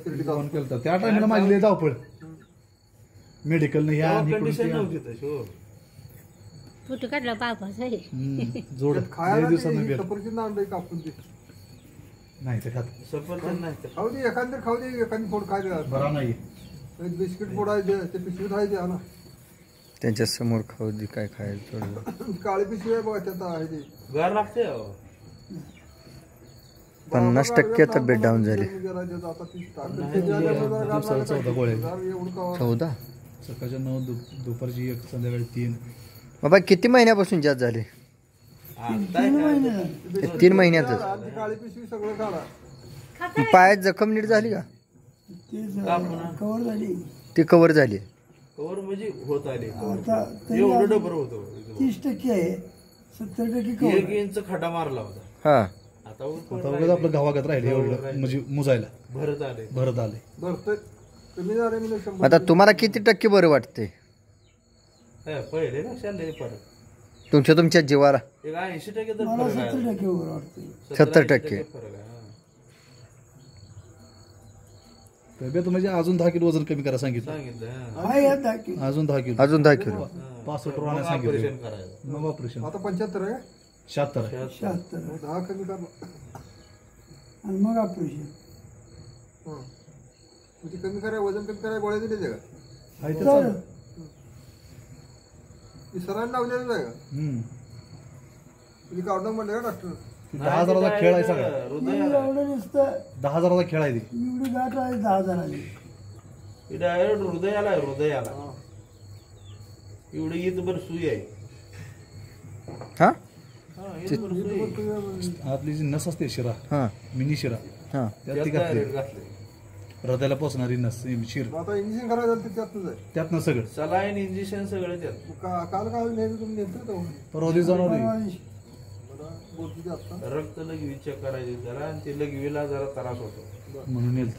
Phone केलता त्या टाइमला माझी लय धावपळ मेडिकल न या कंडिशन नव्हती तशी हो. फोटो काढला बापाचा जोड खायला दिवसांना बेल सफरचंद आणलंय कापून ते नाही ते खात सफरचंद नाही ते. खाऊ दे एखादी खाऊ दे एखादी फोड खाय दे बरा नाही बिस्किट फोडायचे ते पिशवीत आहे ते ना त्यांच्या समोर खाऊ दे काय खायला थोडं. काळी पिशवी आहे बघा त्यात आहे ते गार लागते हो. 50% तब्येत डाऊन झाली. आता 14 गोळ्या 14 सकाळच्या 9 दुपारची 1 संध्याकाळी 3 बाबा किती महिन्यापासून जास्त झाले? आता काय? 3 महिन्यातच. काळी पिशवी सगळं काढा. पायात जखम नीट झाली का? कवर झाली ती कव्हर झाली. कवर म्हणजे होत आले आता तरी एवढं डबर होतं 30% आहे 70% कवर 1 इंच खडा मारला होता. हा आता आता उगाच आपलं गावागत राहिले एवढं म्हणजे मुजायला भरत आले. भरत आले भरतंय कमी झाले म्हणजे 100 आता तुम्हाला किती टक्के बरं वाटते पहिले लक्षात लय फरक तुमच्या जीवाला? एक 80% तर मला फरक आहे. 70% वर वाटते 70% फरक आहे. तब्येत म्हणजे अजून 10 किलो वजन कमी करा सांगितलं सांगितलं आहे या दाखी अजून 10 किलो अजून 10 किलो 65 राहण्यास ऑपरेशन सांगितलं करायचं. मग ऑपरेशन आता 75 आहे 76 आहे 76 10 कमी करा आणि मग ऑपरेशन म्हणजे कमी करा वजन कमी करा गोळ्या दिले ते का आहे ते चालू. ती सरांनी लावलेलं आहे का तुम्ही काढून म्हणलं का डॉक्टर 10,000चा खेळ आहे सगळा हृदयाला एवढं नुसतं 10,000चा खेळ आहे ती एवढी गाठ आहे 10,000 डायरेक्ट हृदयाला आहे, हृदयाला एवढी इथभर सुई आहे. हा हा, इथभर सुई आहे. आपली जी नस असते शिरा हा मिनी शिरा हा त्यात ती त्यात घातली direct घातलंय. हृदयाला पोचणारी नस शिर आता इंजेक्शन करायचं झालं ते त्यातच आहे त्यातनं सगळं सलाईन इंजेक्शन सगळं त्यात. काल काय नेहमी तुम्ही नेतो तो परवा दिवशी जाणार आहे. मला बोलतो आता रक्त लगवी चेक करायची जरा आणि ते लगवीला जरा त्रास होतो. म्हणून येईल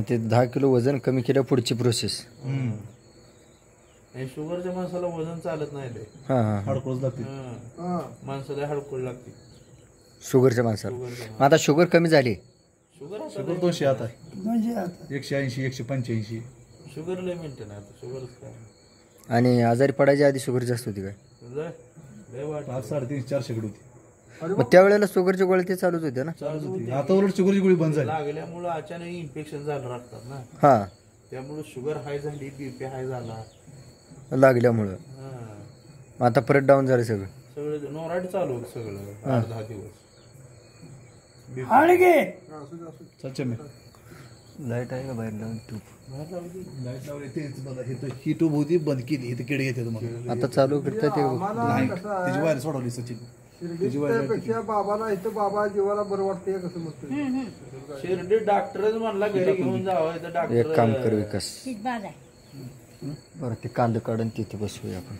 ते 10 किलो वजन कमी केल्या पुढची प्रोसेस. आणि शुगरच्या माणसाला वजन चालत नाही लय. हा हा हडकोच लागते हा. माणसाला हडकुळ लागते शुगरच्या माणसाला. मग आता शुगर कमी झाली. शुगर शुगर 200 आता आहे 200 आता 180 185 शुगर लय मेंटेन आहे आता. शुगरच काय आणि आजारी पडायच्या आधी शुगर जास्त होती काय? लय वाट 350 400 कडे होती मग त्यावेळेला शुगरची गोळी ते चालूच होते ना? चालूच होती आता उलट शुगरची गोळी बंद झाली लागल्यामुळं अचानक इन्फेक्शन झालं रक्तात ना. हा त्यामुळे शुगर हाय झाली बीपी हाय झाला. लागल्यामुळं. हा. मग आता परत डाऊन झालं सगळं. सगळं नोराट चालू होतं सगळं 8-10 दिवस. हाडगे सच्चे मी लाईट आहे का बाहेर लावून ट्यूब? लाईट लावली तेच बघा ही ट्यूब होती बंद केली इथे किडे येते तुम्हाला आता चालू करता ते आम्हाला नाही कसं त्याची आहे वायर सोडवली सचिन शिर्डीपेक्षा बाबाला इथं बाबा जीवाला बरं वाटतंय कसं म्हणतो शिर्डी डॉक्टरच म्हणला घरी घेऊन जावं इथं एक काम कर डॉक्टर विकास. बाज आहे बरं ते कांदा काढून तिथे बसूया आपण.